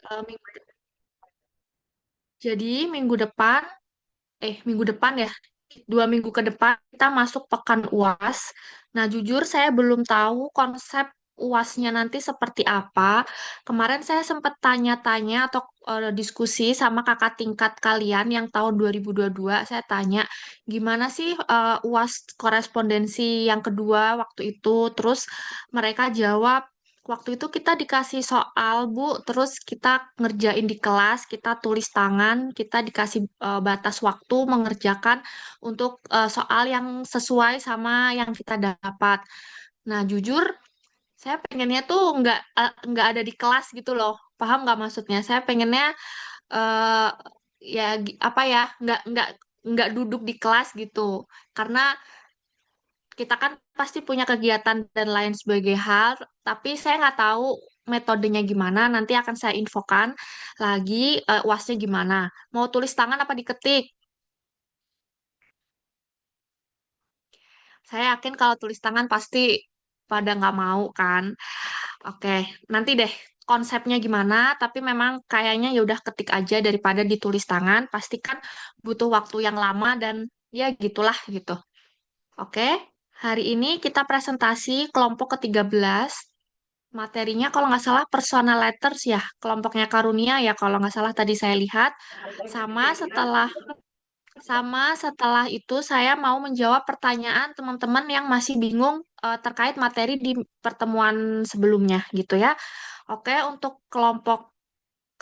Eh, minggu, jadi minggu depan ya, 2 minggu ke depan kita masuk pekan UAS. Nah, jujur saya belum tahu konsep UASnya nanti seperti apa. Kemarin saya sempat tanya-tanya atau diskusi sama kakak tingkat kalian yang tahun 2022. Saya tanya, gimana sih UAS korespondensi yang kedua waktu itu? Terus mereka jawab, waktu itu kita dikasih soal, Bu, terus kita ngerjain di kelas, kita tulis tangan, kita dikasih batas waktu mengerjakan untuk soal yang sesuai sama yang kita dapat. Nah, jujur, saya pengennya tuh nggak ada di kelas gitu loh. Paham nggak maksudnya? Saya pengennya eh ya apa ya, nggak duduk di kelas gitu. Karena kita kan pasti punya kegiatan dan lain sebagai hal, tapi saya nggak tahu metodenya gimana. Nanti akan saya infokan lagi UASnya gimana. Mau tulis tangan apa diketik? Saya yakin kalau tulis tangan pasti pada nggak mau kan. Oke, nanti deh konsepnya gimana, tapi memang kayaknya ya udah ketik aja daripada ditulis tangan. Pastikan butuh waktu yang lama dan ya gitulah gitu. Oke, hari ini kita presentasi kelompok ke-13. Materinya kalau nggak salah personal letters ya, kelompoknya Karunia ya kalau nggak salah tadi saya lihat. Sama setelah setelah itu saya mau menjawab pertanyaan teman-teman yang masih bingung terkait materi di pertemuan sebelumnya gitu ya. Oke, untuk kelompok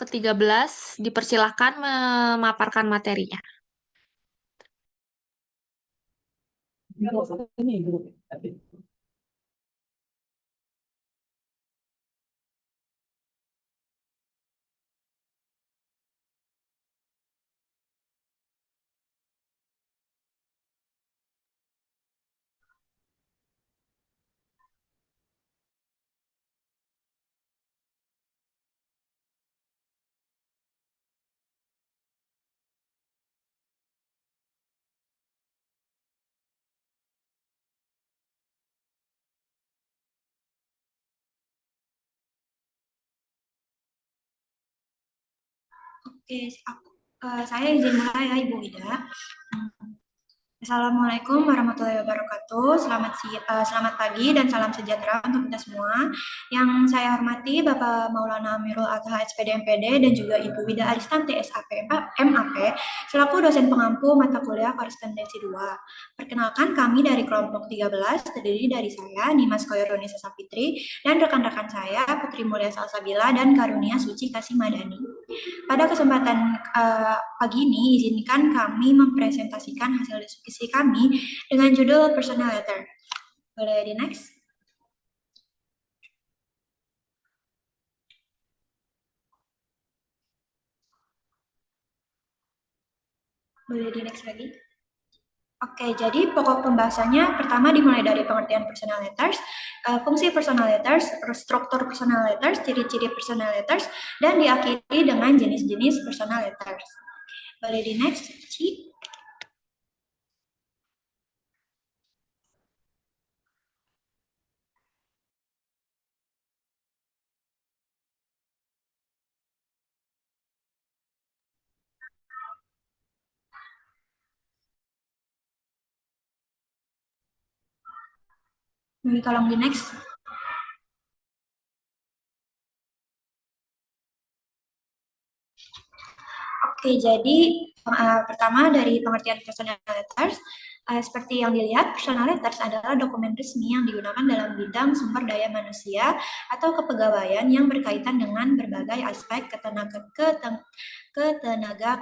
ke-13 dipersilahkan memaparkan materinya. Oke, saya izin mulai ya Ibu Ida. Assalamualaikum warahmatullahi wabarakatuh. Selamat pagi dan salam sejahtera untuk kita semua. Yang saya hormati Bapak Maulana Amirul Adha SPD MPD dan juga Ibu Wida Aristanti SAP MAP selaku dosen pengampu mata kuliah korespondensi 2. Perkenalkan kami dari kelompok 13 terdiri dari saya Nimas Koironi Sapitri dan rekan-rekan saya Putri Mulia Salsabila dan Karunia Suci Kasih Madani. Pada kesempatan pagi ini, izinkan kami mempresentasikan hasil diskusi kami dengan judul Personal Letter. Boleh di next? Boleh di next lagi? Oke, jadi pokok pembahasannya pertama dimulai dari pengertian personal letters, fungsi personal letters, struktur personal letters, ciri-ciri personal letters, dan diakhiri dengan jenis-jenis personal letters. Boleh di next, Ci? Boleh tolong di next? Oke, jadi pertama dari pengertian personal letters, seperti yang dilihat, personal letters adalah dokumen resmi yang digunakan dalam bidang sumber daya manusia atau kepegawaian yang berkaitan dengan berbagai aspek ketenaga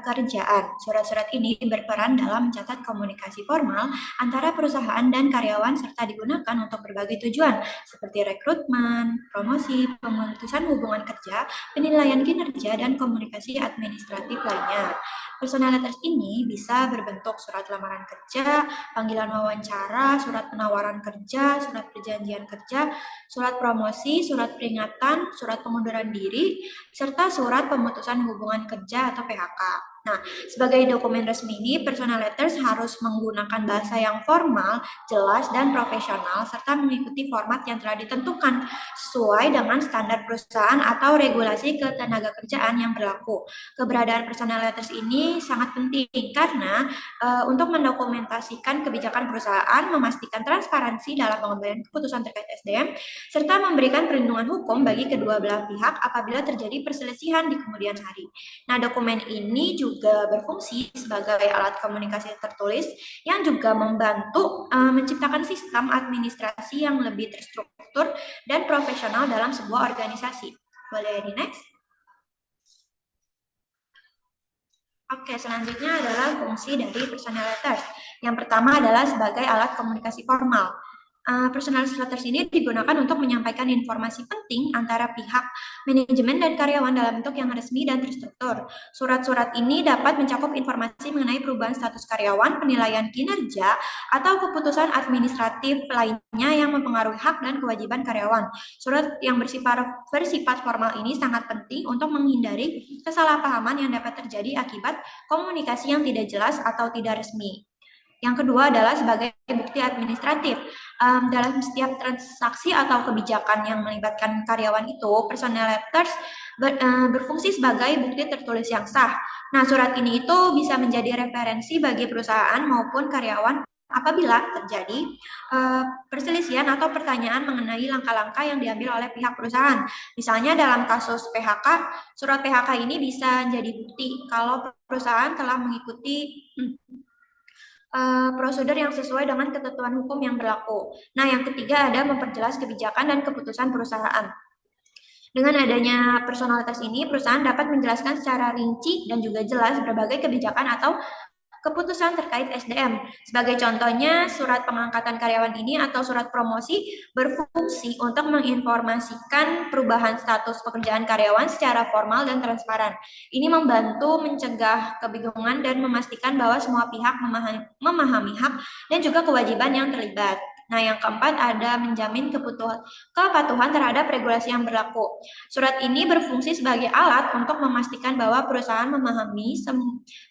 kerjaan. Surat-surat ini berperan dalam mencatat komunikasi formal antara perusahaan dan karyawan serta digunakan untuk berbagai tujuan seperti rekrutmen, promosi, pemutusan hubungan kerja, penilaian kinerja, dan komunikasi administratif lainnya. Personal letters ini bisa berbentuk surat lamaran kerja, panggilan wawancara, surat penawaran kerja, surat perjanjian kerja, surat promosi, surat peringatan, surat pengunduran diri, serta surat pemutusan hubungan kerja atau PHK. Nah, sebagai dokumen resmi ini, personal letters harus menggunakan bahasa yang formal, jelas, dan profesional, serta mengikuti format yang telah ditentukan sesuai dengan standar perusahaan atau regulasi ketenagakerjaan yang berlaku. Keberadaan personal letters ini sangat penting karena untuk mendokumentasikan kebijakan perusahaan, memastikan transparansi dalam pengambilan keputusan terkait SDM, serta memberikan perlindungan hukum bagi kedua belah pihak apabila terjadi perselisihan di kemudian hari. Nah, dokumen ini juga berfungsi sebagai alat komunikasi tertulis yang juga membantu menciptakan sistem administrasi yang lebih terstruktur dan profesional dalam sebuah organisasi. Boleh di next? Oke, selanjutnya adalah fungsi dari personal letters. Yang pertama adalah sebagai alat komunikasi formal. Personal letters ini digunakan untuk menyampaikan informasi penting antara pihak manajemen dan karyawan dalam bentuk yang resmi dan terstruktur. Surat-surat ini dapat mencakup informasi mengenai perubahan status karyawan, penilaian kinerja, atau keputusan administratif lainnya yang mempengaruhi hak dan kewajiban karyawan. Surat yang bersifat formal ini sangat penting untuk menghindari kesalahpahaman yang dapat terjadi akibat komunikasi yang tidak jelas atau tidak resmi. Yang kedua adalah sebagai bukti administratif. Dalam setiap transaksi atau kebijakan yang melibatkan karyawan itu, personal letters berfungsi sebagai bukti tertulis yang sah. Nah, surat ini itu bisa menjadi referensi bagi perusahaan maupun karyawan apabila terjadi perselisihan atau pertanyaan mengenai langkah-langkah yang diambil oleh pihak perusahaan. Misalnya dalam kasus PHK, surat PHK ini bisa menjadi bukti kalau perusahaan telah mengikuti prosedur yang sesuai dengan ketentuan hukum yang berlaku. Nah, yang ketiga ada memperjelas kebijakan dan keputusan perusahaan. Dengan adanya personalitas ini, perusahaan dapat menjelaskan secara rinci dan juga jelas berbagai kebijakan atau keputusan terkait SDM. Sebagai contohnya, surat pengangkatan karyawan ini atau surat promosi berfungsi untuk menginformasikan perubahan status pekerjaan karyawan secara formal dan transparan. Ini membantu mencegah kebingungan dan memastikan bahwa semua pihak memahami hak dan juga kewajiban yang terlibat. Nah, yang keempat ada menjamin kepatuhan terhadap regulasi yang berlaku. Surat ini berfungsi sebagai alat untuk memastikan bahwa perusahaan memahami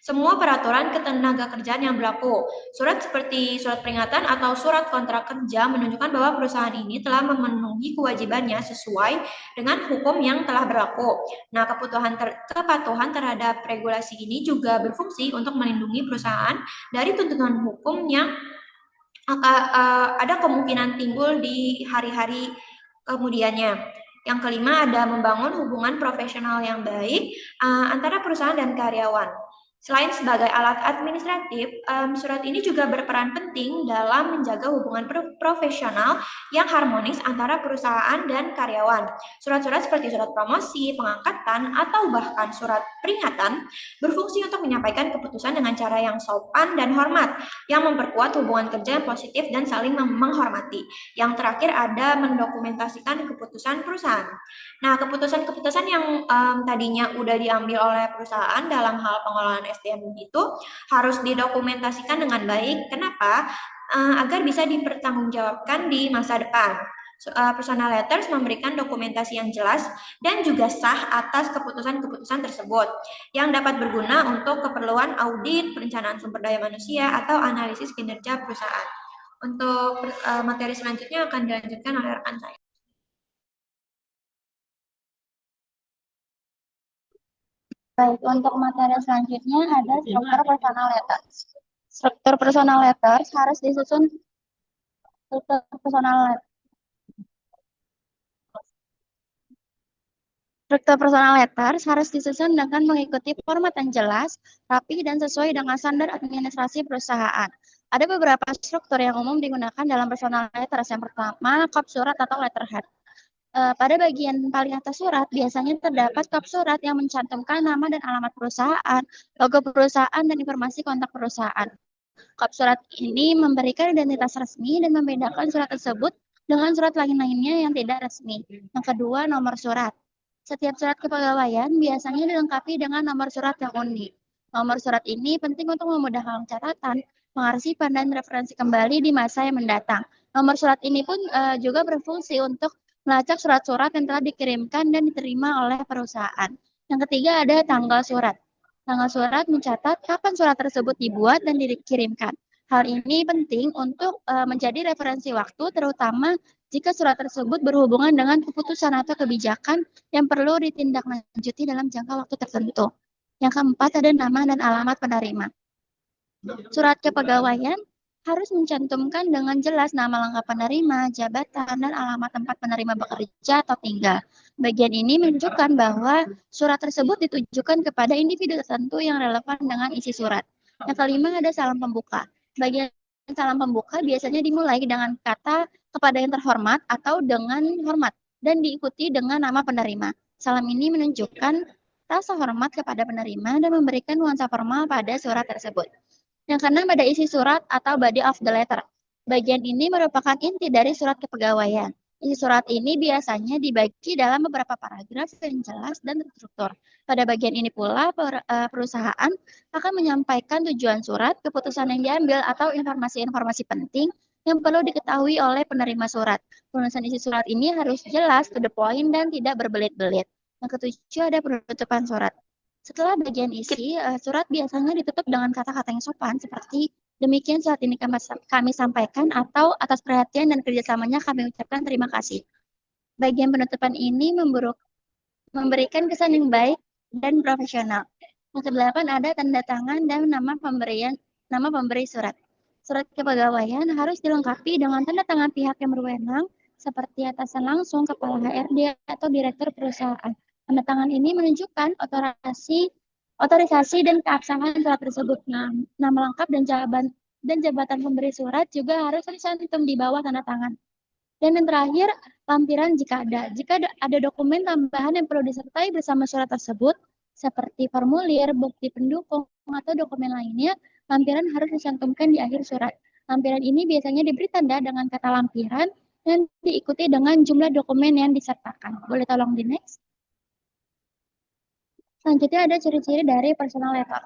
semua peraturan ketenagakerjaan yang berlaku. Surat seperti surat peringatan atau surat kontrak kerja menunjukkan bahwa perusahaan ini telah memenuhi kewajibannya sesuai dengan hukum yang telah berlaku. Nah, kepatuhan terhadap regulasi ini juga berfungsi untuk melindungi perusahaan dari tuntutan hukum yang ada kemungkinan timbul di hari-hari kemudiannya. Yang kelima ada membangun hubungan profesional yang baik antara perusahaan dan karyawan. Selain sebagai alat administratif, surat ini juga berperan penting dalam menjaga hubungan profesional yang harmonis antara perusahaan dan karyawan. Surat-surat seperti surat promosi, pengangkatan, atau bahkan surat peringatan berfungsi untuk menyampaikan keputusan dengan cara yang sopan dan hormat, yang memperkuat hubungan kerja yang positif dan saling menghormati. Yang terakhir ada mendokumentasikan keputusan perusahaan. Nah, keputusan-keputusan yang tadinya udah diambil oleh perusahaan dalam hal pengelolaan SDM itu harus didokumentasikan dengan baik. Kenapa? Agar bisa dipertanggungjawabkan di masa depan. Personal letters memberikan dokumentasi yang jelas dan juga sah atas keputusan-keputusan tersebut yang dapat berguna untuk keperluan audit, perencanaan sumber daya manusia, atau analisis kinerja perusahaan. Untuk materi selanjutnya akan dilanjutkan oleh rekan saya. Baik, untuk materi selanjutnya ada struktur personal letters. Struktur personal letters harus disusun struktur personal Struktur personal letters harus disusun dengan mengikuti format yang jelas, rapi, dan sesuai dengan standar administrasi perusahaan. Ada beberapa struktur yang umum digunakan dalam personal letters. Yang pertama, kop surat atau letterhead. Pada bagian paling atas surat, biasanya terdapat kop surat yang mencantumkan nama dan alamat perusahaan, logo perusahaan, dan informasi kontak perusahaan. Kop surat ini memberikan identitas resmi dan membedakan surat tersebut dengan surat lain-lainnya yang tidak resmi. Yang kedua, nomor surat. Setiap surat kepegawaian biasanya dilengkapi dengan nomor surat yang unik. Nomor surat ini penting untuk memudahkan catatan, pengarsipan, dan referensi kembali di masa yang mendatang. Nomor surat ini pun juga berfungsi untuk melacak surat-surat yang telah dikirimkan dan diterima oleh perusahaan. Yang ketiga ada tanggal surat. Tanggal surat mencatat kapan surat tersebut dibuat dan dikirimkan. Hal ini penting untuk menjadi referensi waktu, terutama jika surat tersebut berhubungan dengan keputusan atau kebijakan yang perlu ditindaklanjuti dalam jangka waktu tertentu. Yang keempat ada nama dan alamat penerima. Surat kepegawaian harus mencantumkan dengan jelas nama lengkap penerima, jabatan, dan alamat tempat penerima bekerja atau tinggal. Bagian ini menunjukkan bahwa surat tersebut ditujukan kepada individu tertentu yang relevan dengan isi surat. Yang kelima ada salam pembuka. Bagian salam pembuka biasanya dimulai dengan kata kepada yang terhormat atau dengan hormat dan diikuti dengan nama penerima. Salam ini menunjukkan rasa hormat kepada penerima dan memberikan nuansa formal pada surat tersebut. Yang keenam ada isi surat atau body of the letter. Bagian ini merupakan inti dari surat kepegawaian. Isi surat ini biasanya dibagi dalam beberapa paragraf yang jelas dan terstruktur. Pada bagian ini pula perusahaan akan menyampaikan tujuan surat, keputusan yang diambil, atau informasi-informasi penting yang perlu diketahui oleh penerima surat. Penulisan isi surat ini harus jelas, to the point, dan tidak berbelit-belit. Yang ketujuh ada penutupan surat. Setelah bagian isi, surat biasanya ditutup dengan kata-kata yang sopan seperti demikian surat ini kami sampaikan atau atas perhatian dan kerjasamanya kami ucapkan terima kasih. Bagian penutupan ini memberikan kesan yang baik dan profesional. Yang kedelapan ada tanda tangan dan nama pemberi surat. Surat kepegawaian harus dilengkapi dengan tanda tangan pihak yang berwenang seperti atasan langsung, kepala HRD, atau direktur perusahaan. Tanda tangan ini menunjukkan otorisasi dan keabsahan surat tersebut. Nama lengkap dan jabatan pemberi surat juga harus tercantum di bawah tanda tangan. Dan yang terakhir, lampiran jika ada. Jika ada dokumen tambahan yang perlu disertai bersama surat tersebut, seperti formulir, bukti pendukung, atau dokumen lainnya, lampiran harus dicantumkan di akhir surat. Lampiran ini biasanya diberi tanda dengan kata lampiran dan diikuti dengan jumlah dokumen yang disertakan. Boleh tolong di next? Selanjutnya ada ciri-ciri dari personal letter.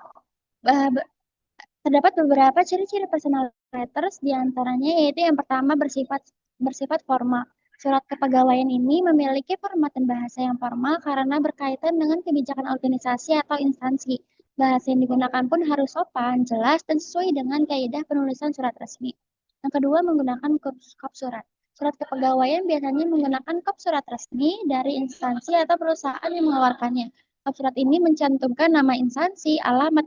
Terdapat beberapa ciri-ciri personal letters, diantaranya yaitu yang pertama bersifat formal. Surat kepegawaian ini memiliki format dan bahasa yang formal karena berkaitan dengan kebijakan organisasi atau instansi. Bahasa yang digunakan pun harus sopan, jelas, dan sesuai dengan kaidah penulisan surat resmi. Yang kedua, menggunakan kop surat. Surat kepegawaian biasanya menggunakan kop surat resmi dari instansi atau perusahaan yang mengeluarkannya. Kop surat ini mencantumkan nama instansi, alamat,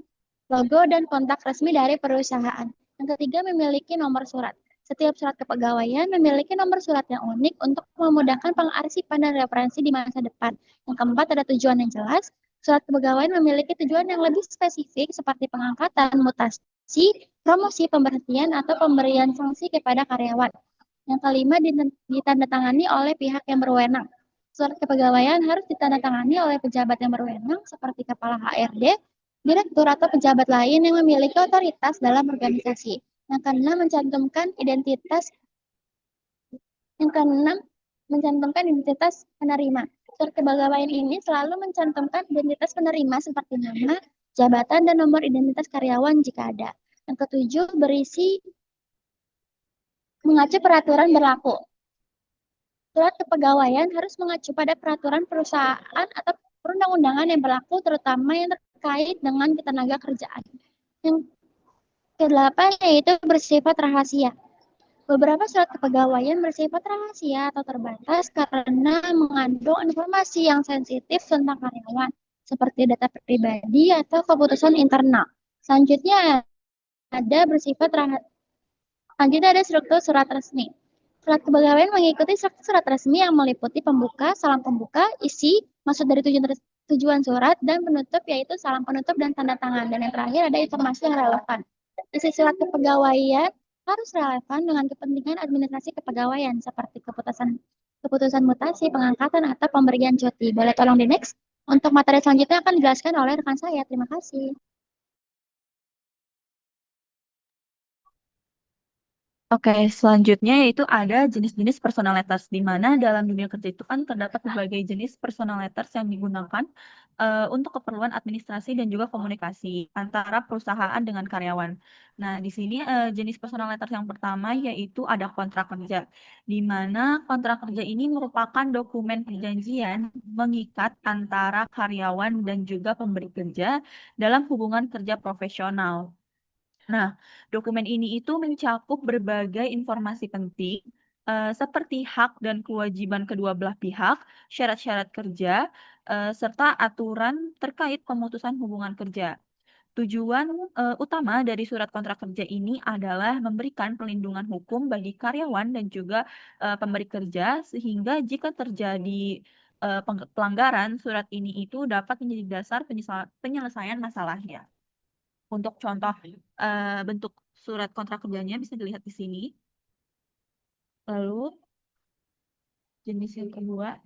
logo, dan kontak resmi dari perusahaan. Yang ketiga, memiliki nomor surat. Setiap surat kepegawaian memiliki nomor surat yang unik untuk memudahkan pengarsipan dan referensi di masa depan. Yang keempat, ada tujuan yang jelas. Surat kepegawaian memiliki tujuan yang lebih spesifik seperti pengangkatan, mutasi, promosi, pemberhentian, atau pemberian sanksi kepada karyawan. Yang kelima, ditandatangani oleh pihak yang berwenang. Surat kepegawaian harus ditandatangani oleh pejabat yang berwenang seperti kepala HRD, direktur, atau pejabat lain yang memiliki otoritas dalam organisasi. Yang keenam, mencantumkan identitas penerima. Surat kepegawaian ini selalu mencantumkan identitas penerima seperti nama, jabatan, dan nomor identitas karyawan jika ada. Yang ketujuh, mengacu peraturan berlaku. Surat kepegawaian harus mengacu pada peraturan perusahaan atau perundang-undangan yang berlaku, terutama yang terkait dengan ketenaga kerjaan. Yang kedelapan yaitu bersifat rahasia. Beberapa surat kepegawaian bersifat rahasia atau terbatas karena mengandung informasi yang sensitif tentang karyawan, seperti data pribadi atau keputusan internal. Selanjutnya ada struktur surat resmi. Surat kepegawaian mengikuti struktur surat resmi yang meliputi pembuka, salam pembuka, isi, maksud dari tujuan surat, dan penutup yaitu salam penutup dan tanda tangan. Dan yang terakhir ada informasi yang relevan. Isi surat kepegawaian harus relevan dengan kepentingan administrasi kepegawaian seperti keputusan mutasi, pengangkatan, atau pemberian cuti. Boleh tolong di next? Untuk materi selanjutnya akan dijelaskan oleh rekan saya. Terima kasih. Oke, selanjutnya yaitu ada jenis-jenis personal letters, di mana dalam dunia kerja itu kan terdapat berbagai jenis personal letters yang digunakan untuk keperluan administrasi dan juga komunikasi antara perusahaan dengan karyawan. Nah, di sini jenis personal letters yang pertama yaitu ada kontrak kerja, di mana kontrak kerja ini merupakan dokumen perjanjian mengikat antara karyawan dan juga pemberi kerja dalam hubungan kerja profesional. Nah, dokumen ini itu mencakup berbagai informasi penting seperti hak dan kewajiban kedua belah pihak, syarat-syarat kerja, serta aturan terkait pemutusan hubungan kerja. Tujuan utama dari surat kontrak kerja ini adalah memberikan pelindungan hukum bagi karyawan dan juga pemberi kerja sehingga jika terjadi pelanggaran, surat ini itu dapat menjadi dasar penyelesaian masalahnya. Untuk contoh bentuk surat kontrak kerjanya bisa dilihat di sini. Lalu jenis yang kedua,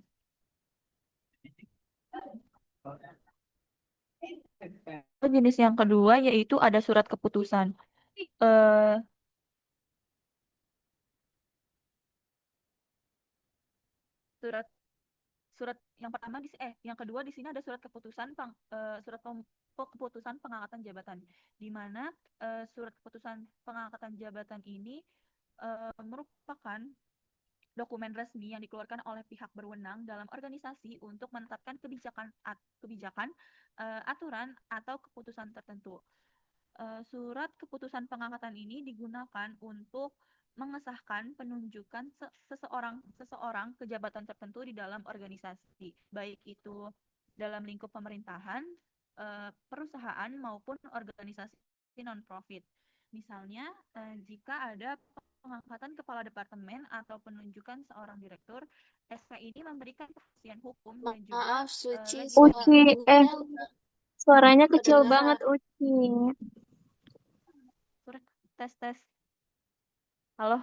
jenis yang kedua yaitu ada surat keputusan. Eh, surat surat yang pertama yang kedua di sini ada surat keputusan keputusan pengangkatan jabatan, di mana surat keputusan pengangkatan jabatan ini merupakan dokumen resmi yang dikeluarkan oleh pihak berwenang dalam organisasi untuk menetapkan kebijakan, aturan atau keputusan tertentu. Surat keputusan pengangkatan ini digunakan untuk mengesahkan penunjukan seseorang ke jabatan tertentu di dalam organisasi, baik itu dalam lingkup pemerintahan, perusahaan maupun organisasi non-profit. Misalnya, jika ada pengangkatan kepala departemen atau penunjukan seorang direktur, SK ini memberikan kepastian hukum dan juga Maaf, Suci, legitimasi. Uci, suaranya kecil kedengaran. banget, Uci. Surat tes. Halo,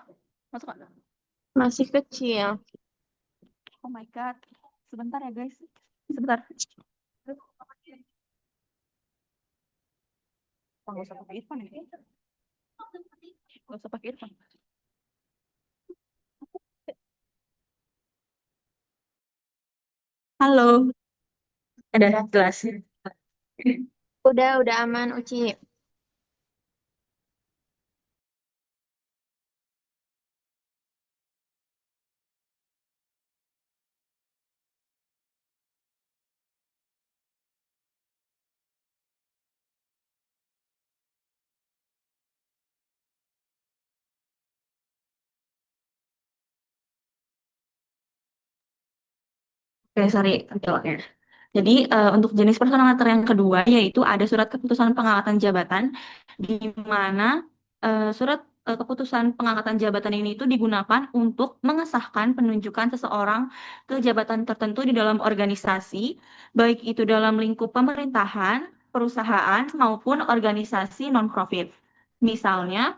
masuk nggak? Masih kecil. Oh my God. Sebentar ya guys. Sebentar. Oh, nggak usah pakai earphone ya. Nggak usah pakai earphone. Halo. Ada jelas. Udah aman, Uci. Oke, sorry, contohnya. Jadi, untuk jenis personal letter yang kedua, yaitu ada surat keputusan pengangkatan jabatan, di mana surat keputusan pengangkatan jabatan ini itu digunakan untuk mengesahkan penunjukan seseorang ke jabatan tertentu di dalam organisasi, baik itu dalam lingkup pemerintahan, perusahaan, maupun organisasi non-profit. Misalnya,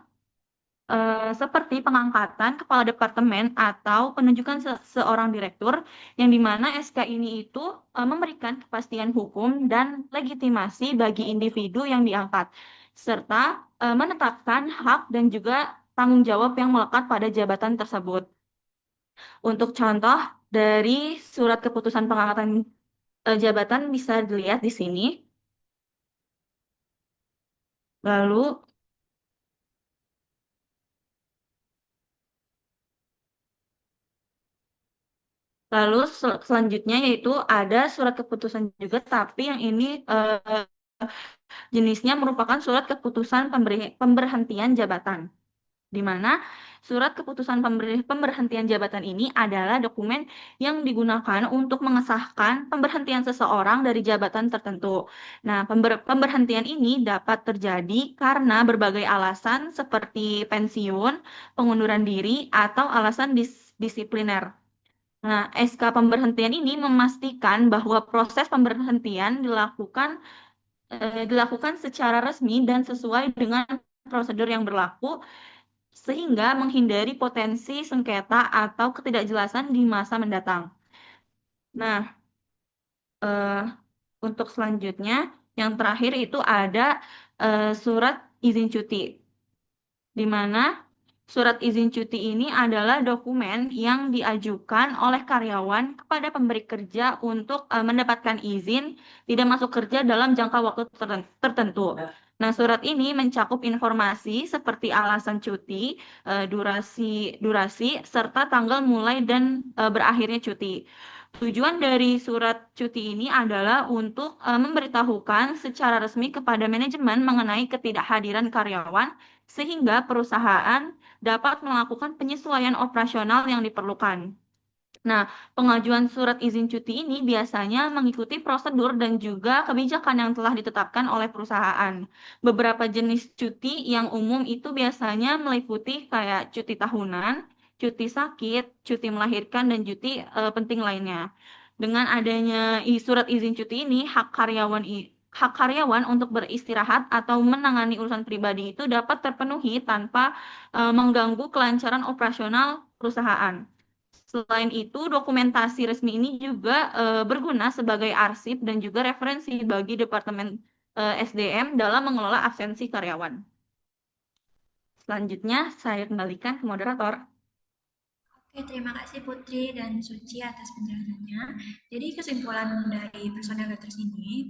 seperti pengangkatan kepala departemen atau penunjukan seorang direktur, yang dimana SK ini itu memberikan kepastian hukum dan legitimasi bagi individu yang diangkat, serta menetapkan hak dan juga tanggung jawab yang melekat pada jabatan tersebut. Untuk contoh dari surat keputusan pengangkatan jabatan bisa dilihat di sini. Lalu selanjutnya yaitu ada surat keputusan juga, tapi yang ini jenisnya merupakan surat keputusan pemberhentian jabatan, di mana surat keputusan pemberhentian jabatan ini adalah dokumen yang digunakan untuk mengesahkan pemberhentian seseorang dari jabatan tertentu. Nah, pemberhentian ini dapat terjadi karena berbagai alasan seperti pensiun, pengunduran diri, atau alasan disipliner. Nah, SK pemberhentian ini memastikan bahwa proses pemberhentian dilakukan secara resmi dan sesuai dengan prosedur yang berlaku, sehingga menghindari potensi sengketa atau ketidakjelasan di masa mendatang. Nah, eh, untuk selanjutnya, yang terakhir itu ada surat izin cuti, di mana Surat izin cuti ini adalah dokumen yang diajukan oleh karyawan kepada pemberi kerja untuk mendapatkan izin tidak masuk kerja dalam jangka waktu tertentu. Nah, surat ini mencakup informasi seperti alasan cuti, durasi, serta tanggal mulai dan berakhirnya cuti. Tujuan dari surat cuti ini adalah untuk memberitahukan secara resmi kepada manajemen mengenai ketidakhadiran karyawan sehingga perusahaan dapat melakukan penyesuaian operasional yang diperlukan. Nah, pengajuan surat izin cuti ini biasanya mengikuti prosedur dan juga kebijakan yang telah ditetapkan oleh perusahaan. Beberapa jenis cuti yang umum itu biasanya meliputi kayak cuti tahunan, cuti sakit, cuti melahirkan, dan cuti penting lainnya. Dengan adanya surat izin cuti ini, hak karyawan untuk beristirahat atau menangani urusan pribadi itu dapat terpenuhi tanpa mengganggu kelancaran operasional perusahaan. Selain itu, dokumentasi resmi ini juga berguna sebagai arsip dan juga referensi bagi Departemen SDM dalam mengelola absensi karyawan. Selanjutnya, saya kembalikan ke moderator. Oke, terima kasih Putri dan Suci atas penjelasannya. Jadi kesimpulan dari personal letters ini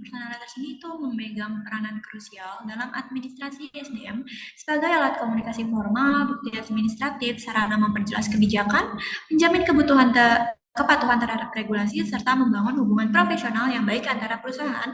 itu memegang peranan krusial dalam administrasi SDM sebagai alat komunikasi formal, bukti administratif, sarana memperjelas kebijakan, menjamin kepatuhan terhadap regulasi, serta membangun hubungan profesional yang baik antara perusahaan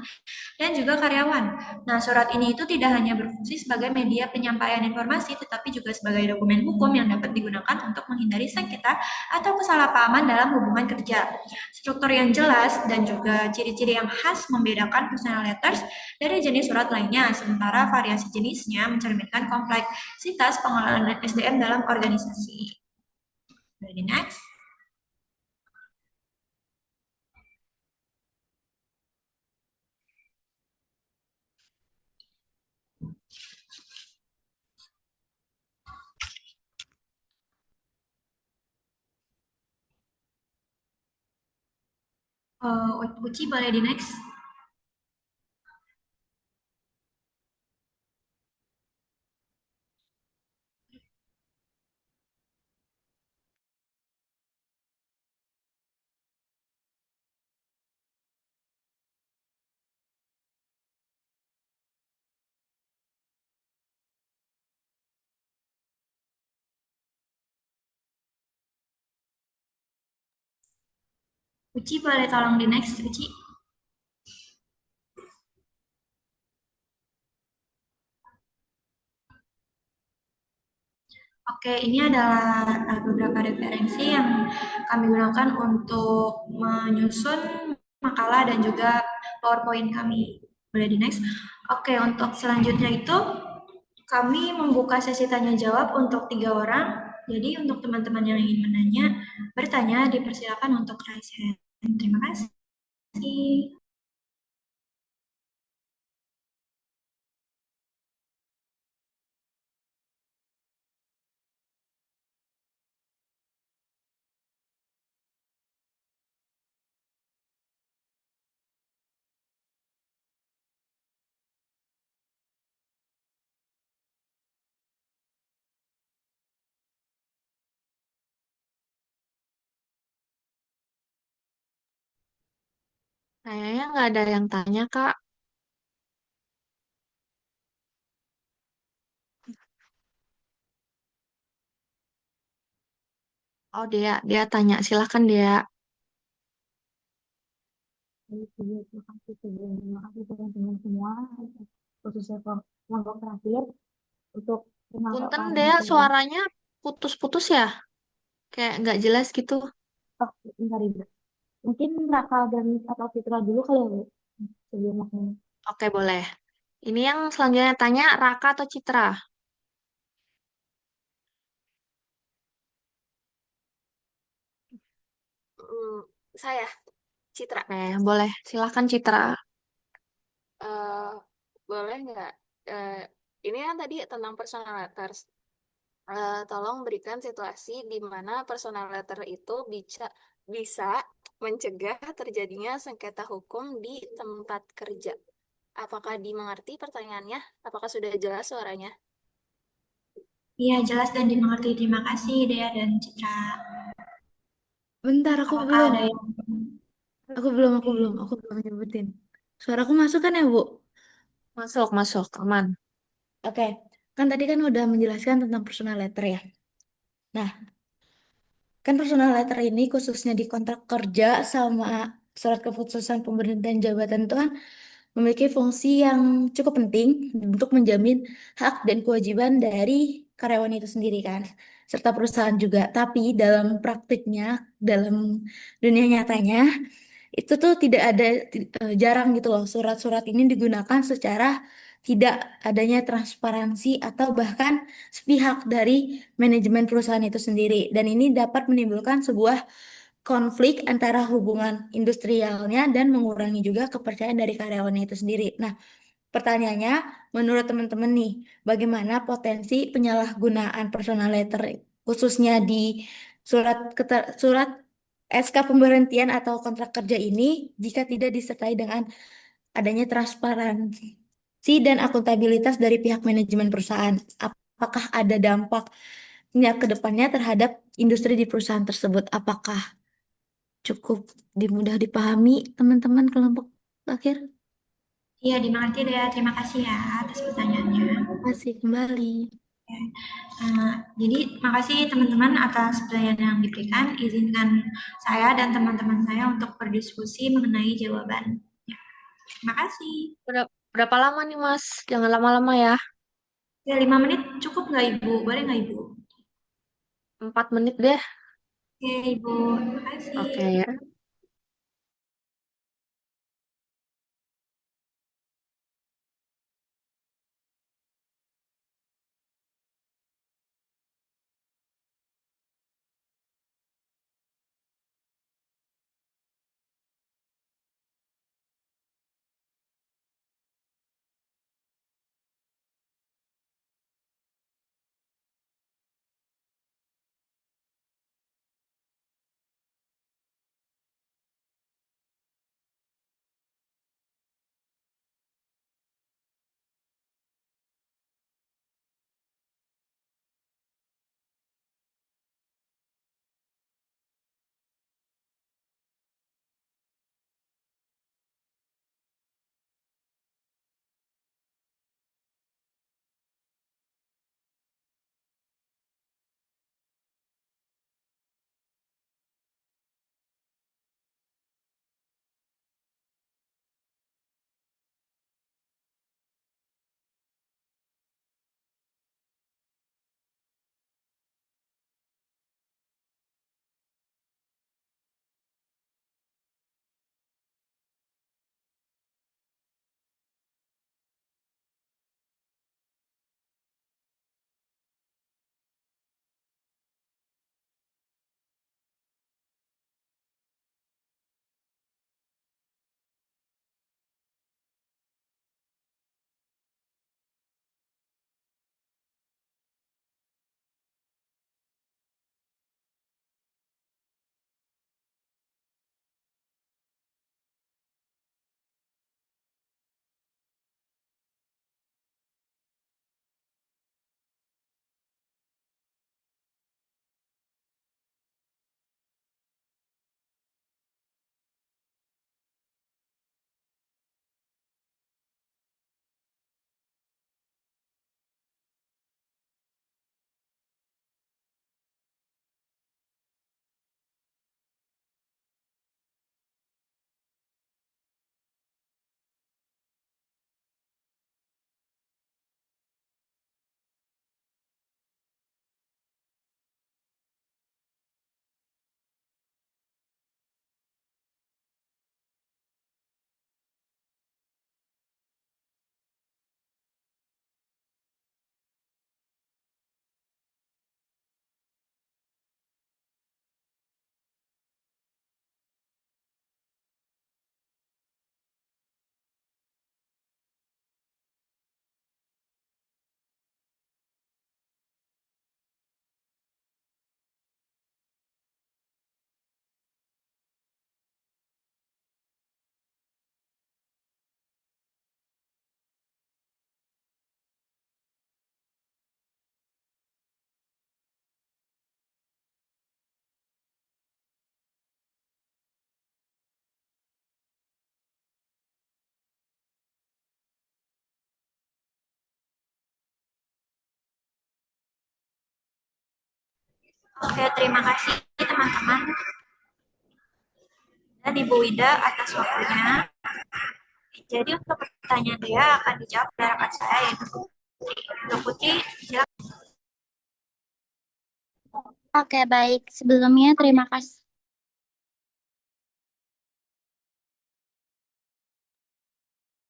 dan juga karyawan. Nah, surat ini itu tidak hanya berfungsi sebagai media penyampaian informasi, tetapi juga sebagai dokumen hukum yang dapat digunakan untuk menghindari sengketa atau kesalahpahaman dalam hubungan kerja. Struktur yang jelas dan juga ciri-ciri yang khas membedakan personal letters dari jenis surat lainnya, sementara variasi jenisnya mencerminkan kompleksitas pengelolaan SDM dalam organisasi. Ready next? Uci boleh di next? Uci boleh tolong di next, Uci? Oke, ini adalah beberapa referensi yang kami gunakan untuk menyusun makalah dan juga PowerPoint kami. Boleh di next? Oke, untuk selanjutnya itu kami membuka sesi tanya jawab untuk 3 orang. Jadi untuk teman-teman yang ingin bertanya dipersilakan untuk raise hand. Terima kasih. Kayaknya nggak ada yang tanya, Kak. Oh, dia tanya. Silahkan dia. Terima kasih sebelum terima kasih teman-teman semua khususnya kelompok terakhir untuk Punten, bermanfaat dia materi. suaranya putus-putus ya. Kayak nggak jelas gitu. Oh, bentar Ibu. Mungkin Raka dan atau Fitra dulu kali ya Bu, sebelum aku. Oke, boleh. Ini yang selanjutnya tanya Raka atau Citra? Saya, Citra, Oke, boleh. Silahkan Citra. eh, boleh nggak? Eh, ini kan tadi tentang personal letters. Tolong berikan situasi di mana personal letter itu bisa mencegah terjadinya sengketa hukum di tempat kerja. Apakah dimengerti pertanyaannya? Apakah sudah jelas suaranya? Iya, jelas dan dimengerti. Terima kasih, Dea dan Citra. Bentar, aku Apakah belum. ada yang... Aku belum. Aku belum nyebutin. Suaraku masuk kan ya, Bu? Masuk, masuk, aman. Oke. Kan tadi kan udah menjelaskan tentang personal letter ya. Nah, kan personal letter ini khususnya di kontrak kerja sama surat keputusan pemberhentian jabatan itu kan memiliki fungsi yang cukup penting untuk menjamin hak dan kewajiban dari karyawan itu sendiri kan, serta perusahaan juga. Tapi dalam praktiknya, dalam dunia nyatanya, itu tuh tidak ada, jarang gitu loh surat-surat ini digunakan secara tidak adanya transparansi atau bahkan sepihak dari manajemen perusahaan itu sendiri. Dan ini dapat menimbulkan sebuah konflik antara hubungan industrialnya dan mengurangi juga kepercayaan dari karyawannya itu sendiri. Nah, pertanyaannya, menurut teman-teman nih, bagaimana potensi penyalahgunaan personal letter khususnya di surat SK pemberhentian atau kontrak kerja ini jika tidak disertai dengan adanya transparansi dan akuntabilitas dari pihak manajemen perusahaan? Apakah ada dampaknya ke depannya terhadap industri di perusahaan tersebut? Apakah cukup mudah dipahami teman-teman kelompok akhir? Iya, dimengerti, Dea. Terima kasih ya atas pertanyaannya. Masih kembali. Jadi, makasih teman-teman atas pertanyaan yang diberikan. Izinkan saya dan teman-teman saya untuk berdiskusi mengenai jawaban. Ya, terima kasih. Berapa lama nih, Mas? Jangan lama-lama ya. Ya, 5 menit cukup nggak Ibu? Boleh nggak Ibu? 4 menit deh. Oke, Ibu. Terima kasih. Oke ya. Oke, terima kasih teman-teman dan Ibu Wida atas waktunya. Jadi untuk pertanyaan dia akan dijawab oleh rekan saya yaitu Putri. Untuk Putri, silakan. Oke, baik. Sebelumnya terima kasih.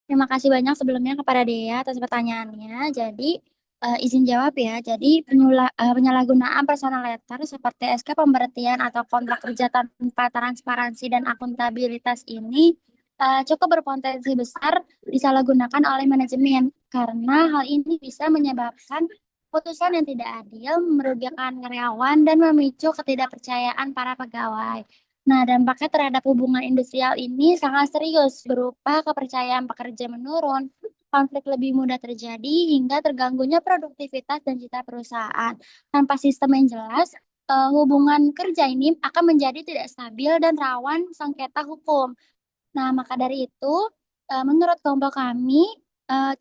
Terima kasih banyak sebelumnya kepada Dea atas pertanyaannya. Jadi, izin jawab ya. Jadi, penyalahgunaan personal letter seperti SK pemberhentian atau kontrak kerja tanpa transparansi dan akuntabilitas ini cukup berpotensi besar disalahgunakan oleh manajemen karena hal ini bisa menyebabkan putusan yang tidak adil, merugikan karyawan, dan memicu ketidakpercayaan para pegawai. Nah, dampaknya terhadap hubungan industrial ini sangat serius, berupa kepercayaan pekerja menurun, konflik lebih mudah terjadi, hingga terganggunya produktivitas dan citra perusahaan. Tanpa sistem yang jelas, hubungan kerja ini akan menjadi tidak stabil dan rawan sengketa hukum. Nah, maka dari itu, menurut kelompok kami,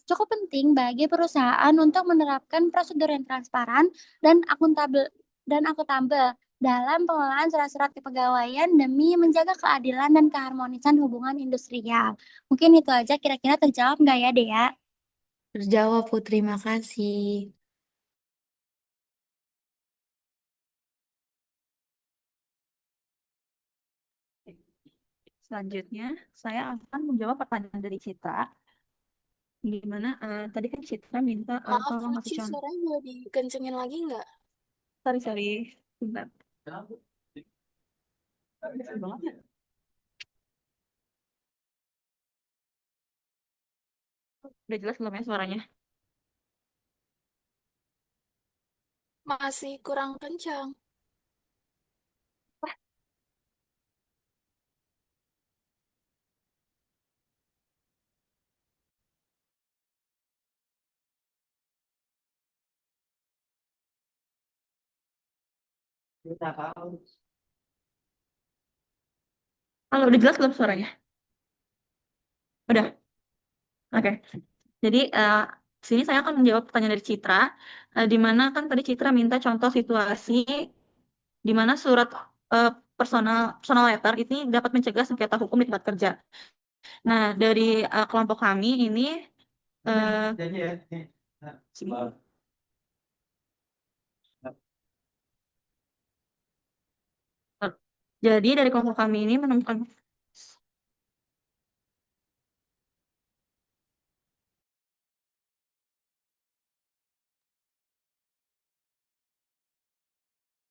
cukup penting bagi perusahaan untuk menerapkan prosedur yang transparan dan akuntabel dalam pengelolaan surat-surat kepegawaian demi menjaga keadilan dan keharmonisan hubungan industrial. Mungkin itu aja kira-kira terjawab nggak ya, Dea? Terjawab, Putri. Makasih. Selanjutnya, saya akan menjawab pertanyaan dari Citra. Gimana? Tadi kan Citra minta Maaf, tolong kasih Uci, contoh. suaranya boleh dikencengin lagi nggak? Sorry. Bentar. Kecil banget ya. Udah jelas belum ya suaranya? Masih kurang kencang. Halo, udah jelas belum suaranya? Udah. Oke. Jadi, sini saya akan menjawab pertanyaan dari Citra, di mana kan tadi Citra minta contoh situasi di mana surat eh, personal letter ini dapat mencegah sengketa hukum di tempat kerja. Nah, dari kelompok kami ini, sini. Jadi dari kelompok kami ini menemukan.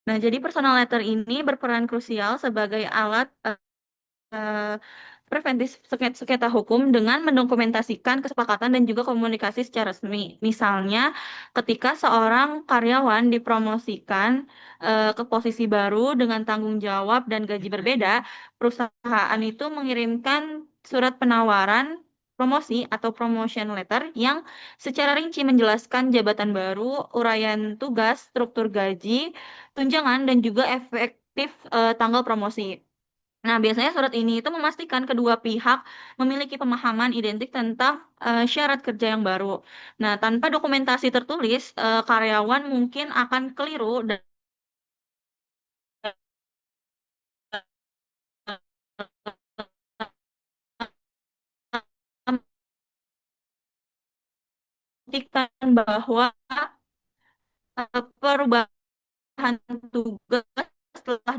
Nah, jadi personal letter ini berperan krusial sebagai alat eh, preventif sengketa hukum dengan mendokumentasikan kesepakatan dan juga komunikasi secara resmi. Misalnya, ketika seorang karyawan dipromosikan ke posisi baru dengan tanggung jawab dan gaji berbeda, perusahaan itu mengirimkan surat penawaran promosi atau promotion letter yang secara rinci menjelaskan jabatan baru, uraian tugas, struktur gaji, tunjangan, dan juga efektif tanggal promosi. Nah, biasanya surat ini itu memastikan kedua pihak memiliki pemahaman identik tentang syarat kerja yang baru. Nah, tanpa dokumentasi tertulis, karyawan mungkin akan keliru dan memastikan bahwa perubahan tugas telah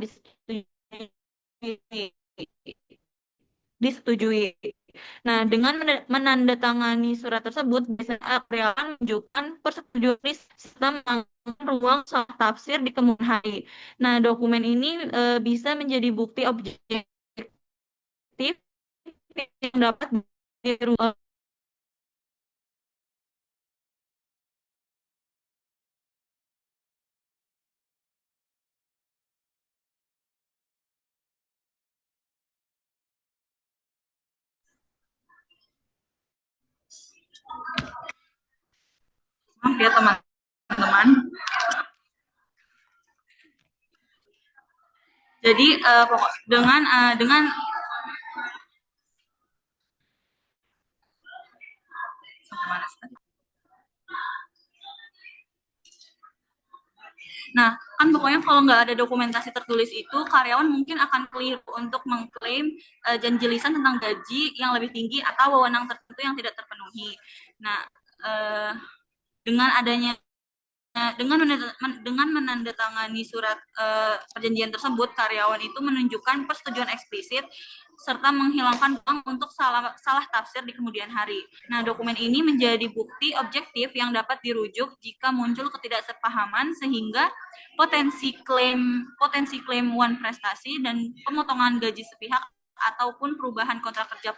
disetujui. Nah, dengan menandatangani surat tersebut, biasanya karyawan menunjukkan persetujuan sistem ruang salah tafsir di kemudian hari. Nah, dokumen ini bisa menjadi bukti objektif yang dapat diru- Maaf ya teman-teman. Jadi dengan Nah, kan pokoknya pokoknya kalau nggak ada dokumentasi tertulis itu, karyawan mungkin akan keliru untuk mengklaim janji lisan tentang gaji yang lebih tinggi atau wewenang tertentu yang tidak terpenuhi. Nah, dengan adanya dengan menandatangani surat perjanjian tersebut, karyawan itu menunjukkan persetujuan eksplisit serta menghilangkan uang untuk salah tafsir di kemudian hari. Nah, dokumen ini menjadi bukti objektif yang dapat dirujuk jika muncul ketidaksepahaman sehingga potensi klaim wan prestasi dan pemotongan gaji sepihak ataupun perubahan kontrak kerja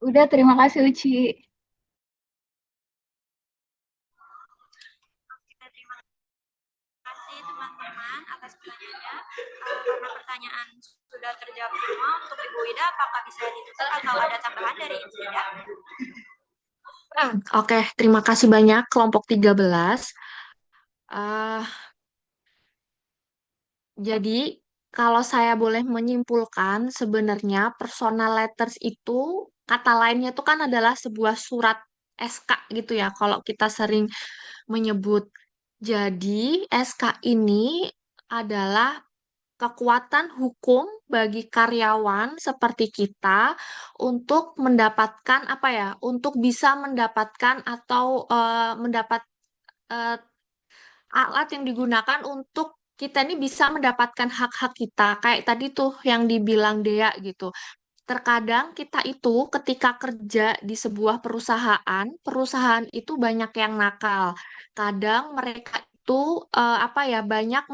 Udah, terima kasih Uci. Terima kasih teman-teman atas pertanyaannya. Karena pertanyaan sudah terjawab semua, untuk Ibu Wida apakah bisa ditutup atau ada tambahan dari Ibu Wida? Oke, terima kasih banyak kelompok 13. Eh, jadi, kalau saya boleh menyimpulkan, sebenarnya personal letters itu, kata lainnya itu kan adalah sebuah surat SK gitu ya, kalau kita sering menyebut. Jadi, SK ini adalah kekuatan hukum bagi karyawan seperti kita untuk mendapatkan apa ya, untuk bisa mendapatkan atau mendapat eh, alat yang digunakan untuk kita ini bisa mendapatkan hak-hak kita. Kayak tadi tuh yang dibilang Dea gitu. Terkadang kita itu ketika kerja di sebuah perusahaan, perusahaan itu banyak yang nakal. Kadang mereka itu apa ya, banyak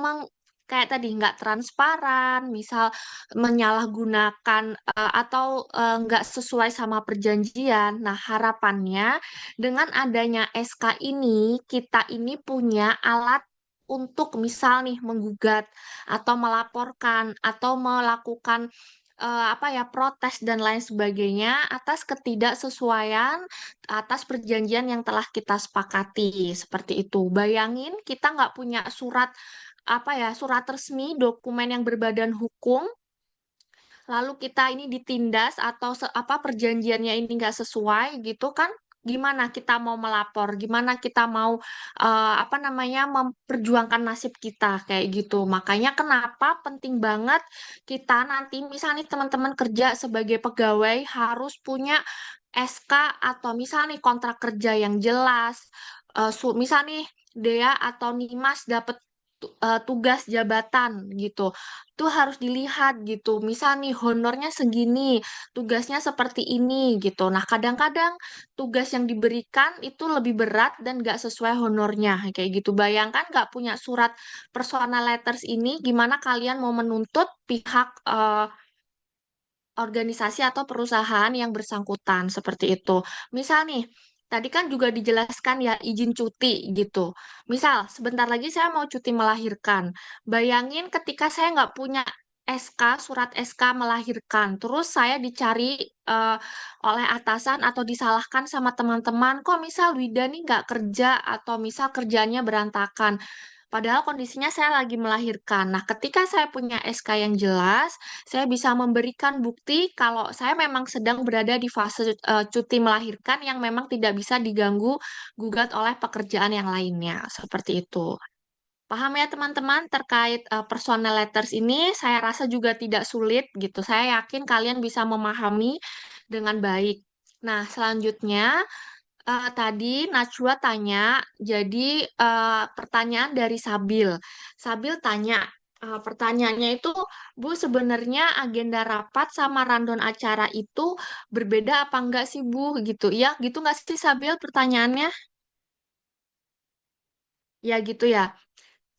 kayak tadi nggak transparan, misal menyalahgunakan atau nggak sesuai sama perjanjian. Nah, harapannya dengan adanya SK ini, kita ini punya alat untuk misal nih menggugat atau melaporkan atau melakukan apa ya, protes dan lain sebagainya atas ketidaksesuaian atas perjanjian yang telah kita sepakati seperti itu. Bayangin kita nggak punya surat apa ya, surat resmi, dokumen yang berbadan hukum, lalu kita ini ditindas atau apa perjanjiannya ini nggak sesuai gitu kan, gimana kita mau melapor, gimana kita mau apa namanya, memperjuangkan nasib kita kayak gitu. Makanya kenapa penting banget kita nanti misalnya teman-teman kerja sebagai pegawai harus punya SK atau misalnya kontrak kerja yang jelas. Misal nih Dea atau Nimas dapat tugas jabatan gitu. Itu harus dilihat gitu. Misal nih honornya segini, tugasnya seperti ini gitu. Nah, kadang-kadang tugas yang diberikan itu lebih berat dan nggak sesuai honornya kayak gitu. Bayangkan nggak punya surat personal letters ini, gimana kalian mau menuntut pihak organisasi atau perusahaan yang bersangkutan seperti itu. Misal nih, tadi kan juga dijelaskan ya izin cuti gitu. Misal, sebentar lagi saya mau cuti melahirkan. Bayangin ketika saya nggak punya SK, surat SK melahirkan, terus saya dicari oleh atasan atau disalahkan sama teman-teman, kok misal Wida nih nggak kerja atau misal kerjanya berantakan. Padahal kondisinya saya lagi melahirkan. Nah, ketika saya punya SK yang jelas, saya bisa memberikan bukti kalau saya memang sedang berada di fase cuti melahirkan yang memang tidak bisa diganggu gugat oleh pekerjaan yang lainnya. Seperti itu. Paham ya teman-teman terkait personal letters ini? Saya rasa juga tidak sulit gitu. Saya yakin kalian bisa memahami dengan baik. Nah, selanjutnya tadi Najwa tanya, jadi pertanyaan dari Sabil. Sabil tanya, pertanyaannya itu, Bu, sebenarnya agenda rapat sama rundown acara itu berbeda apa enggak sih, Bu? Gitu ya, gitu enggak sih Sabil pertanyaannya? Ya gitu ya.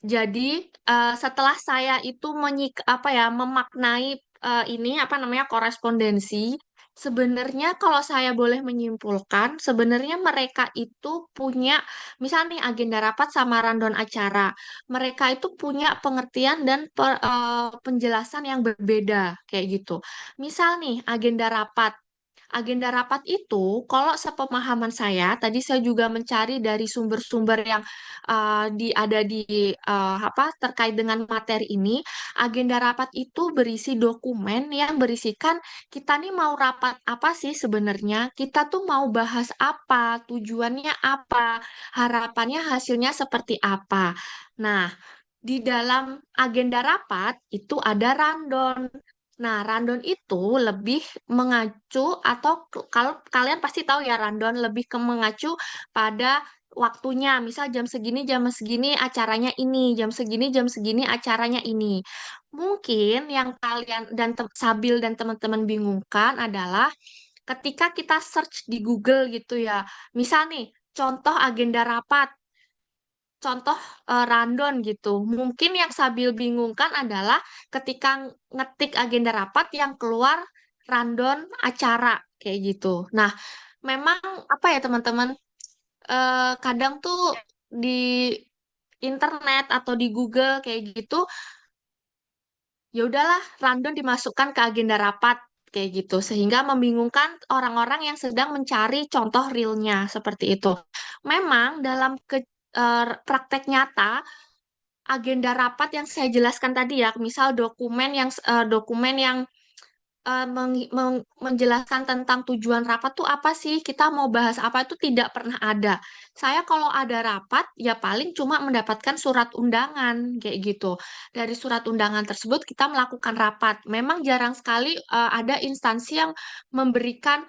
Jadi setelah saya itu apa ya, memaknai ini apa namanya korespondensi, Sebenarnya kalau saya boleh menyimpulkan, sebenarnya mereka itu punya, misal nih agenda rapat sama rundown acara, mereka itu punya pengertian dan penjelasan yang berbeda kayak gitu. Misal nih agenda rapat. Agenda rapat itu, kalau sepemahaman saya, tadi saya juga mencari dari sumber-sumber yang ada di apa terkait dengan materi ini. Agenda rapat itu berisi dokumen yang berisikan kita nih mau rapat apa sih sebenarnya? Kita tuh mau bahas apa? Tujuannya apa? Harapannya hasilnya seperti apa? Nah, di dalam agenda rapat itu ada rundown. Nah, rundown itu lebih mengacu atau kalau kalian pasti tahu ya rundown lebih ke mengacu pada waktunya. Misal jam segini acaranya ini, jam segini acaranya ini. Mungkin yang kalian dan Sabil dan teman-teman bingungkan adalah ketika kita search di Google gitu ya. Misal nih, contoh agenda rapat, contoh rundown gitu. Mungkin yang Sabil bingungkan adalah ketika ngetik agenda rapat yang keluar rundown acara kayak gitu. Nah, memang apa ya teman-teman, kadang tuh di internet atau di Google kayak gitu, ya udahlah rundown dimasukkan ke agenda rapat kayak gitu sehingga membingungkan orang-orang yang sedang mencari contoh realnya seperti itu. Memang dalam praktek nyata agenda rapat yang saya jelaskan tadi ya, misal dokumen yang menjelaskan tentang tujuan rapat tuh apa sih, kita mau bahas apa itu tidak pernah ada. Saya kalau ada rapat ya paling cuma mendapatkan surat undangan kayak gitu. Dari surat undangan tersebut kita melakukan rapat. Memang jarang sekali ada instansi yang memberikan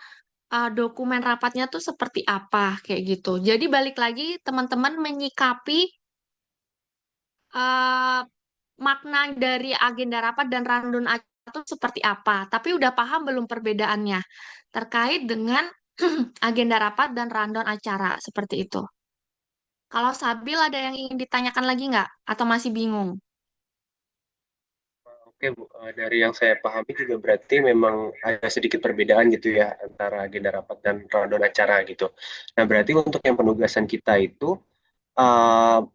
dokumen rapatnya tuh seperti apa kayak gitu. Jadi balik lagi teman-teman menyikapi eh, makna dari agenda rapat dan rundown acara itu seperti apa. Tapi udah paham belum perbedaannya terkait dengan agenda rapat dan rundown acara seperti itu. Kalau Sabil ada yang ingin ditanyakan lagi nggak? Atau masih bingung? Oke, Bu. Dari yang saya pahami juga berarti memang ada sedikit perbedaan gitu ya antara agenda rapat dan rundown acara gitu. Nah, berarti untuk yang penugasan kita itu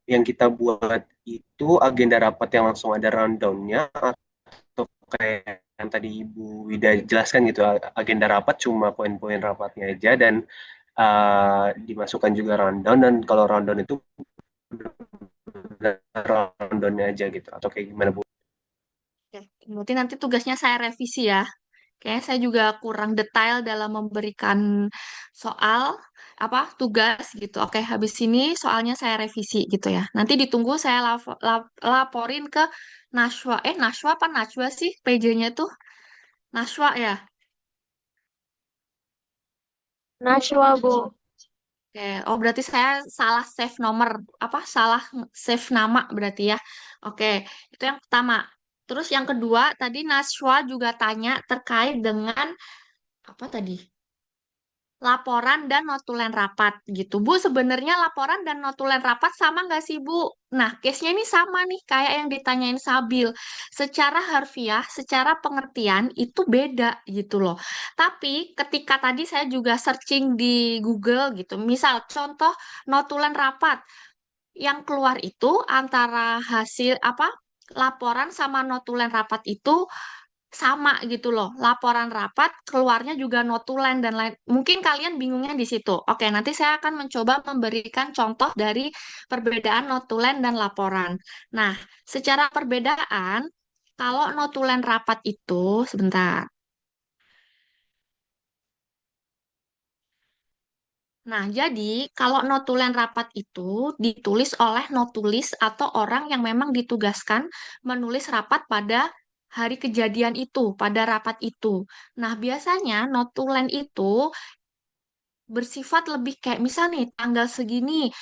yang kita buat itu agenda rapat yang langsung ada rundown-nya atau kayak yang tadi Ibu Wida jelaskan gitu, agenda rapat cuma poin-poin rapatnya aja dan dimasukkan juga rundown dan kalau rundown itu rundown-nya aja gitu atau kayak gimana Bu? Oke, berarti nanti tugasnya saya revisi ya. Kayaknya saya juga kurang detail dalam memberikan soal tugas gitu. Oke, habis ini soalnya saya revisi gitu ya. Nanti ditunggu saya laporin ke Nashwa. Nashwa apa Najwa sih PJ-nya tuh? Nashwa ya. Nashwa, Bu. Oke, oh berarti saya salah save nomor, salah save nama berarti ya. Oke, itu yang pertama. Terus yang kedua, tadi Nashwa juga tanya terkait dengan apa tadi? Laporan dan notulen rapat gitu. Bu, sebenarnya laporan dan notulen rapat sama nggak sih, Bu? Nah, case-nya ini sama nih, kayak yang ditanyain Sabil. Secara harfiah, secara pengertian itu beda gitu loh. Tapi ketika tadi saya juga searching di Google gitu, misal contoh notulen rapat, yang keluar itu antara hasil laporan sama notulen rapat itu sama gitu loh. Laporan rapat keluarnya juga notulen dan lain. Mungkin kalian bingungnya di situ. Oke, nanti saya akan mencoba memberikan contoh dari perbedaan notulen dan laporan. Nah, secara perbedaan, kalau notulen rapat itu, sebentar. Nah, jadi kalau notulen rapat itu ditulis oleh notulis atau orang yang memang ditugaskan menulis rapat pada hari kejadian itu, pada rapat itu. Nah, biasanya notulen itu bersifat lebih kayak misal nih tanggal segini,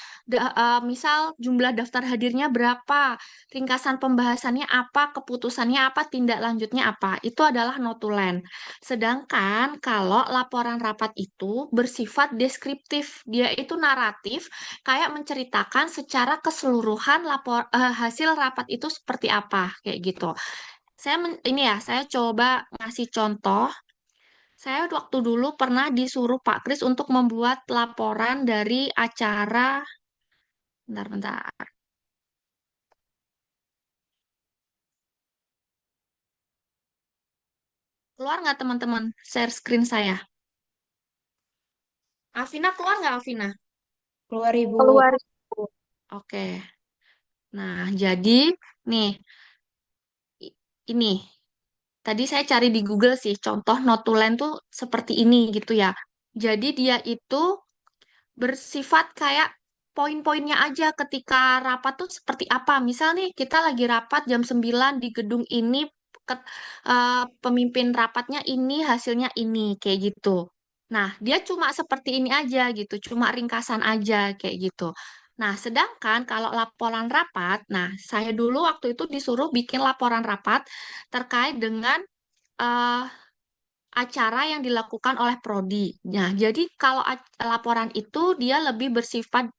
misal jumlah daftar hadirnya berapa, ringkasan pembahasannya apa, keputusannya apa, tindak lanjutnya apa. Itu adalah notulen. Sedangkan kalau laporan rapat itu bersifat deskriptif, dia itu naratif, kayak menceritakan secara keseluruhan hasil rapat itu seperti apa, kayak gitu. Saya coba ngasih contoh. Saya waktu dulu pernah disuruh Pak Kris untuk membuat laporan dari acara. Bentar-bentar. Keluar nggak teman-teman? Share screen saya. Alvina keluar nggak Alvina? Keluar Ibu. Keluar. Oke. Nah, jadi nih ini tadi saya cari di Google sih contoh notulen tuh seperti ini gitu ya. Jadi dia itu bersifat kayak poin-poinnya aja ketika rapat tuh seperti apa. Misal nih kita lagi rapat jam 9 di gedung ini, pemimpin rapatnya ini, hasilnya ini, kayak gitu. Nah, dia cuma seperti ini aja gitu, cuma ringkasan aja kayak gitu. Nah, sedangkan kalau laporan rapat, nah saya dulu waktu itu disuruh bikin laporan rapat terkait dengan eh, acara yang dilakukan oleh prodi. Nah, jadi kalau laporan itu dia lebih bersifat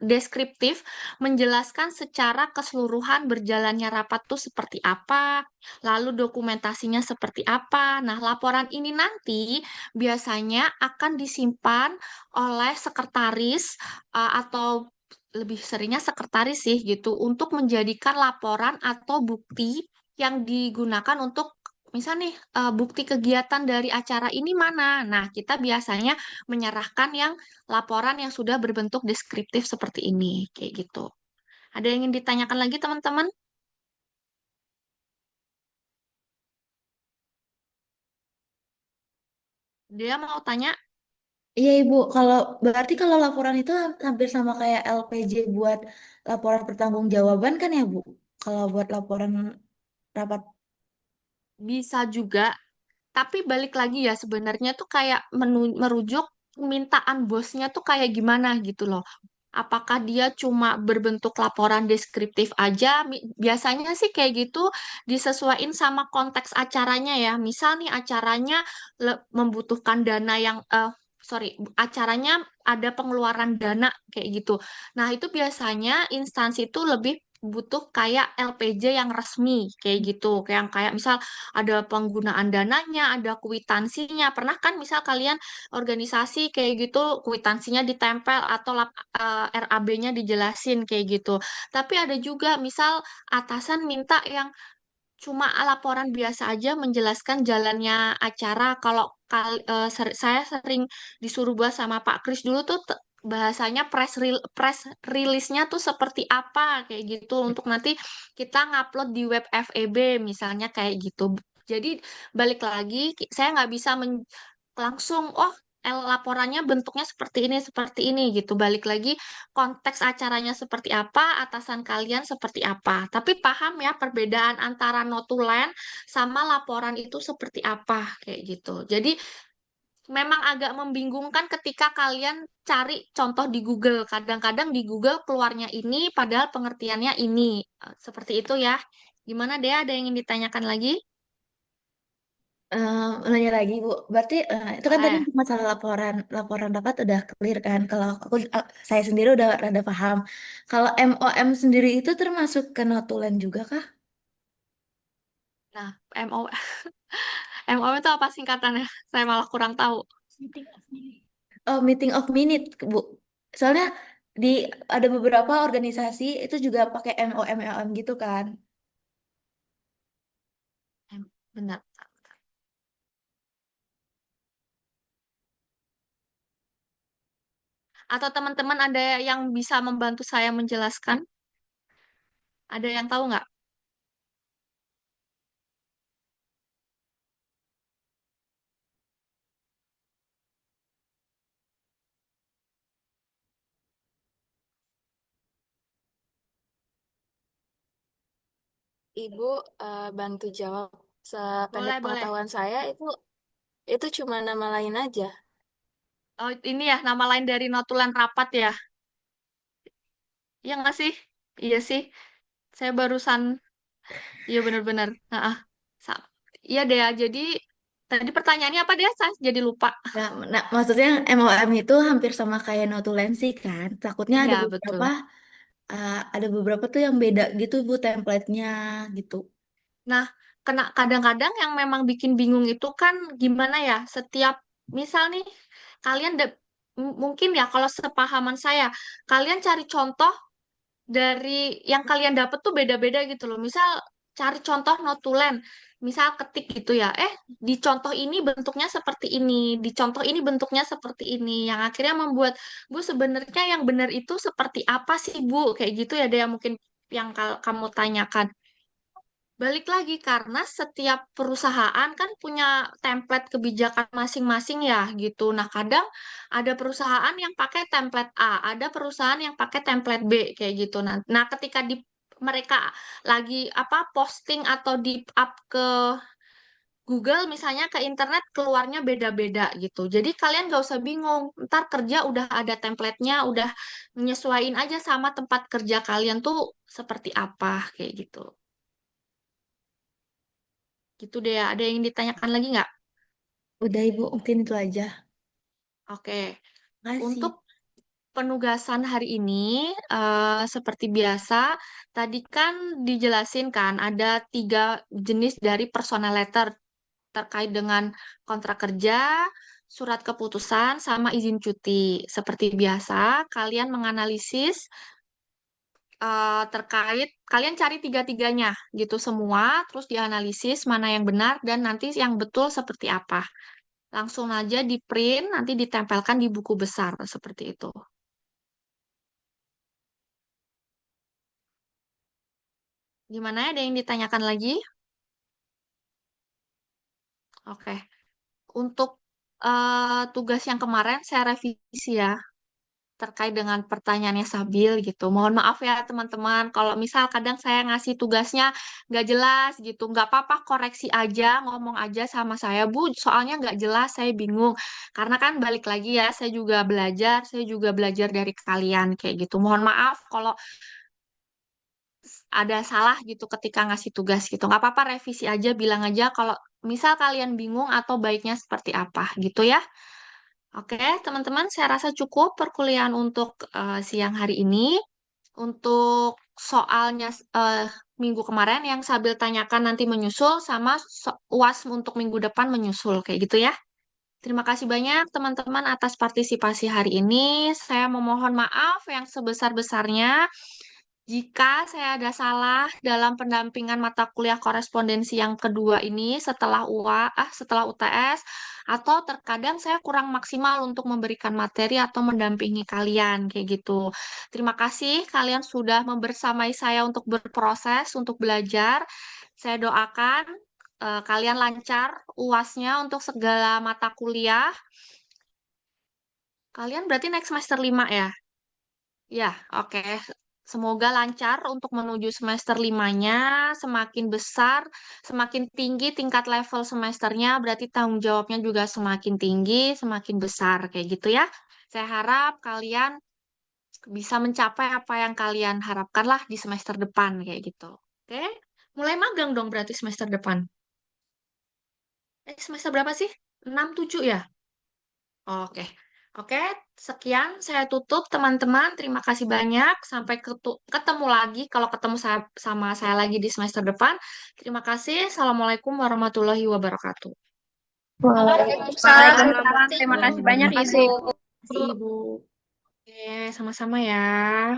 deskriptif, menjelaskan secara keseluruhan berjalannya rapat tuh seperti apa, lalu dokumentasinya seperti apa. Nah, laporan ini nanti biasanya akan disimpan oleh sekretaris atau lebih seringnya sekretaris sih gitu untuk menjadikan laporan atau bukti yang digunakan untuk misal nih, bukti kegiatan dari acara ini mana? Nah, kita biasanya menyerahkan yang laporan yang sudah berbentuk deskriptif seperti ini, kayak gitu. Ada yang ingin ditanyakan lagi, teman-teman? Dia mau tanya, Iya Ibu, kalau berarti kalau laporan itu hampir sama kayak LPJ buat laporan pertanggungjawaban kan ya Bu? Kalau buat laporan rapat. bisa juga, tapi balik lagi ya, sebenarnya tuh kayak merujuk permintaan bosnya tuh kayak gimana gitu loh. Apakah dia cuma berbentuk laporan deskriptif aja? Biasanya sih kayak gitu disesuaikan sama konteks acaranya ya. Misal nih acaranya membutuhkan dana yang sorry, acaranya ada pengeluaran dana kayak gitu. Nah, itu biasanya instansi itu lebih butuh kayak LPJ yang resmi kayak gitu. Kayak misal ada penggunaan dananya, ada kwitansinya. Pernah kan misal kalian organisasi kayak gitu kwitansinya ditempel atau RAB-nya dijelasin kayak gitu. Tapi ada juga misal atasan minta yang cuma laporan biasa aja menjelaskan jalannya acara. Kalau saya sering disuruh buat sama Pak Kris dulu tuh bahasanya press release-nya tuh seperti apa kayak gitu untuk nanti kita ngupload di web FEB misalnya kayak gitu. Jadi balik lagi saya nggak bisa langsung laporannya bentuknya seperti ini gitu. Balik lagi konteks acaranya seperti apa, atasan kalian seperti apa. Tapi paham ya perbedaan antara notulen sama laporan itu seperti apa kayak gitu. Jadi memang agak membingungkan ketika kalian cari contoh di Google. Kadang-kadang di Google keluarnya ini padahal pengertiannya ini. Seperti itu ya. Gimana deh, ada yang ingin ditanyakan lagi? Nanya lagi Bu, berarti itu kan tadi Boleh. untuk masalah laporan laporan rapat udah clear kan? Kalau aku saya sendiri udah rada paham. Kalau MOM sendiri itu termasuk ke notulen juga kah? Nah, MO MOM itu apa singkatannya? Saya malah kurang tahu. Oh, meeting of minute, Bu. Soalnya di ada beberapa organisasi itu juga pakai MOM gitu kan. Benar. Atau teman-teman ada yang bisa membantu saya menjelaskan? Ada yang tahu nggak? Ibu bantu jawab. Sependek Boleh, boleh. pengetahuan saya itu cuma nama lain aja. Oh, ini ya nama lain dari notulen rapat ya. Iya nggak sih? Iya sih. Saya barusan, iya benar-benar. Nah, iya deh ya. Jadi tadi pertanyaannya apa deh? Saya jadi lupa. Nah, maksudnya MOM itu hampir sama kayak notulensi kan. Takutnya Iya, betul. ada beberapa tuh yang beda gitu Bu template-nya gitu. Nah, kadang-kadang yang memang bikin bingung itu kan gimana ya, setiap misal nih kalian mungkin ya kalau sepahaman saya, kalian cari contoh dari yang kalian dapat tuh beda-beda gitu loh. Misal cari contoh notulen, misal ketik gitu ya. Di contoh ini bentuknya seperti ini, di contoh ini bentuknya seperti ini. Yang akhirnya membuat, Bu sebenarnya yang benar itu seperti apa sih, Bu? Kayak gitu ya, ada yang mungkin yang kamu tanyakan. Balik lagi karena setiap perusahaan kan punya template kebijakan masing-masing ya gitu. Nah, kadang ada perusahaan yang pakai template A, ada perusahaan yang pakai template B kayak gitu. Nah, ketika mereka lagi posting atau di up ke Google misalnya ke internet keluarnya beda-beda gitu. Jadi kalian gak usah bingung. Ntar kerja udah ada template-nya, udah menyesuaikan aja sama tempat kerja kalian tuh seperti apa kayak gitu. Gitu deh, ada yang ditanyakan lagi nggak? Udah Ibu, mungkin itu aja. Oke, Makasih. untuk penugasan hari ini, seperti biasa, tadi kan dijelasin kan ada 3 jenis dari personal letter terkait dengan kontrak kerja, surat keputusan, sama izin cuti. Seperti biasa, kalian menganalisis terkait, kalian cari tiga-tiganya gitu semua, terus dianalisis mana yang benar dan nanti yang betul seperti apa. Langsung aja di print, nanti ditempelkan di buku besar seperti itu. Gimana ya? Ada yang ditanyakan lagi? Oke. Untuk tugas yang kemarin saya revisi ya terkait dengan pertanyaannya Sabil gitu. Mohon maaf ya teman-teman kalau misal kadang saya ngasih tugasnya nggak jelas gitu. Nggak apa-apa, koreksi aja, ngomong aja sama saya, Bu, soalnya nggak jelas, saya bingung. Karena kan balik lagi ya, saya juga belajar dari kalian kayak gitu. Mohon maaf kalau ada salah gitu ketika ngasih tugas gitu. Nggak apa-apa, revisi aja, bilang aja kalau misal kalian bingung atau baiknya seperti apa gitu ya. Oke, teman-teman, saya rasa cukup perkuliahan untuk siang hari ini. Untuk soalnya minggu kemarin yang Sabil tanyakan nanti menyusul, sama UAS untuk minggu depan menyusul, kayak gitu ya. Terima kasih banyak teman-teman atas partisipasi hari ini. Saya memohon maaf yang sebesar-besarnya jika saya ada salah dalam pendampingan mata kuliah korespondensi yang kedua ini setelah UTS, atau terkadang saya kurang maksimal untuk memberikan materi atau mendampingi kalian kayak gitu. Terima kasih kalian sudah membersamai saya untuk berproses, untuk belajar. Saya doakan kalian lancar UASnya untuk segala mata kuliah. Kalian berarti naik semester 5 ya? Ya, oke. Semoga lancar untuk menuju semester 5-nya, semakin besar, semakin tinggi tingkat level semesternya, berarti tanggung jawabnya juga semakin tinggi, semakin besar, kayak gitu ya. Saya harap kalian bisa mencapai apa yang kalian harapkan lah di semester depan, kayak gitu. Oke, mulai magang dong berarti semester depan. Semester berapa sih? 6, 7 ya? Oke. Oke, sekian saya tutup teman-teman. Terima kasih banyak. Sampai ketemu lagi kalau ketemu sama saya lagi di semester depan. Terima kasih. Assalamualaikum warahmatullahi wabarakatuh. Waalaikumsalam. Terima kasih banyak, Ibu. Ibu. Oke, sama-sama ya.